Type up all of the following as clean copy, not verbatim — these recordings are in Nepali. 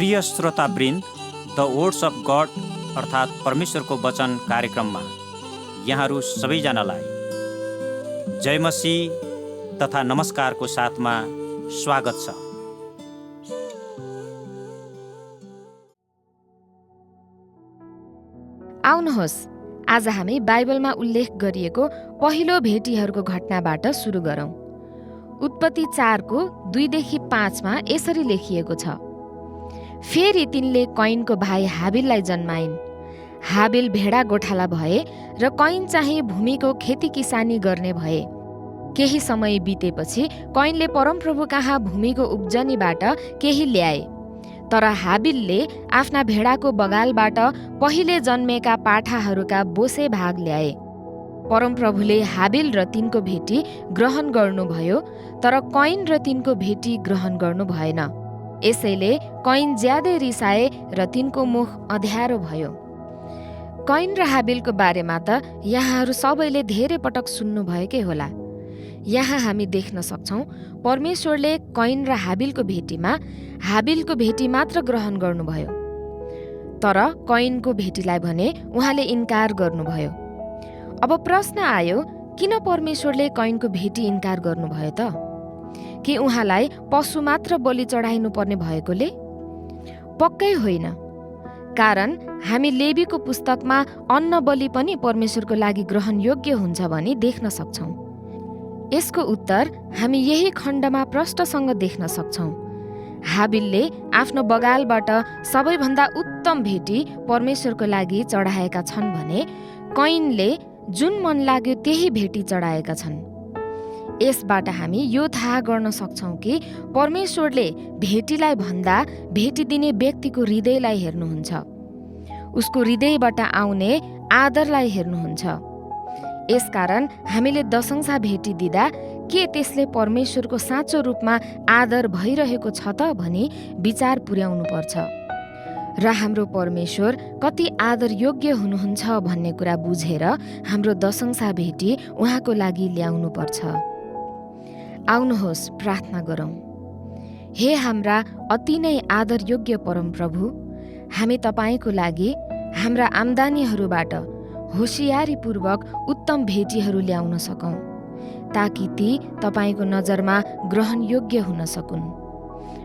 प्रिय श्रोतावृन्द, द वर्ड्स अफ गड अर्थात् परमेश्वरको वचन कार्यक्रममा यहाँहरू सबैजनालाई जय मसीह तथा नमस्कारको साथमा स्वागत छ। आउनुहोस्, आज हामी बाइबलमा उल्लेख गरिएको पहिलो भेटीहरूको घटनाबाट सुरु गरौँ। उत्पत्ति 4को 2देखि 5मा यसरी लेखिएको छ। फेरि तिनले कैनको भाइ हाबिललाई जन्माइन्। हाबिल भेडा गोठाला भए र कैन चाहिँ भूमिको खेती किसानी गर्ने भए। केही समय बितेपछि कैनले परमप्रभु कहाँ भूमिको उब्जनीबाट केही ल्याए, तर हाबिलले आफ्ना भेडाको बगालबाट पहिले जन्मेका पाठाहरूका बोसे भाग ल्याए। परमप्रभुले हाबिल र तिनको भेटी ग्रहण गर्नुभयो, तर कैन र तिनको भेटी ग्रहण गर्नु भएन। यसैले कैन ज्यादै रिसाए र तिनको मुख अँध्यारो भयो। कैन र हाबिलको बारेमा त यहाँहरू सबैले धेरै पटक सुन्नुभएकै होला। यहाँ हामी देख्न सक्छौँ परमेश्वरले कैन र हाबिलको भेटीमा हाबिलको भेटी मात्र ग्रहण गर्नुभयो, तर कैनको भेटीलाई भने उहाँले इन्कार गर्नुभयो। अब प्रश्न आयो, किन परमेश्वरले कैनको भेटी इन्कार गर्नुभयो त? के उहाँलाई पशु मात्र बलि चढाइनु पर्ने भएकोले? पक्कै होइन, कारण हामी लेवीको पुस्तकमा अन्न बलि पनि परमेश्वरको लागि ग्रहण योग्य हुन्छ भनी देख्न सक्छौँ। यसको उत्तर हामी यही खण्डमा प्रष्टसँग देख्न सक्छौँ। हाबिलले आफ्नो बगालबाट सबैभन्दा उत्तम भेटी परमेश्वरको लागि चढाएका छन् भने कैनले जुन मन लाग्यो त्यही भेटी चढाएका छन्। यसबाट हामी यो थाहा गर्न सक्छौँ कि परमेश्वरले भेटीलाई भन्दा भेटी दिने व्यक्तिको हृदयलाई हेर्नुहुन्छ, उसको हृदयबाट आउने आदरलाई हेर्नुहुन्छ। यसकारण हामीले दशंसा भेटी दिँदा के त्यसले परमेश्वरको साँचो रूपमा आदर भइरहेको छ त भनी विचार पुर्याउनु पर्छ र हाम्रो परमेश्वर कति आदर योग्य हुनुहुन्छ भन्ने कुरा बुझेर हाम्रो दशंसा भेटी उहाँको लागि ल्याउनु पर्छ। आउनुहोस् प्रार्थना गरौँ। हे हाम्रा अति नै आदर योग्य परमप्रभु, हामी तपाईँको लागि हाम्रा आम्दानीहरूबाट होसियारीपूर्वक उत्तम भेटीहरू ल्याउन सकौँ, ताकि ती तपाईँको नजरमा ग्रहण योग्य हुन सकुन्।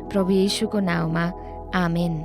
प्रभु येशूको नाउँमा आमेन।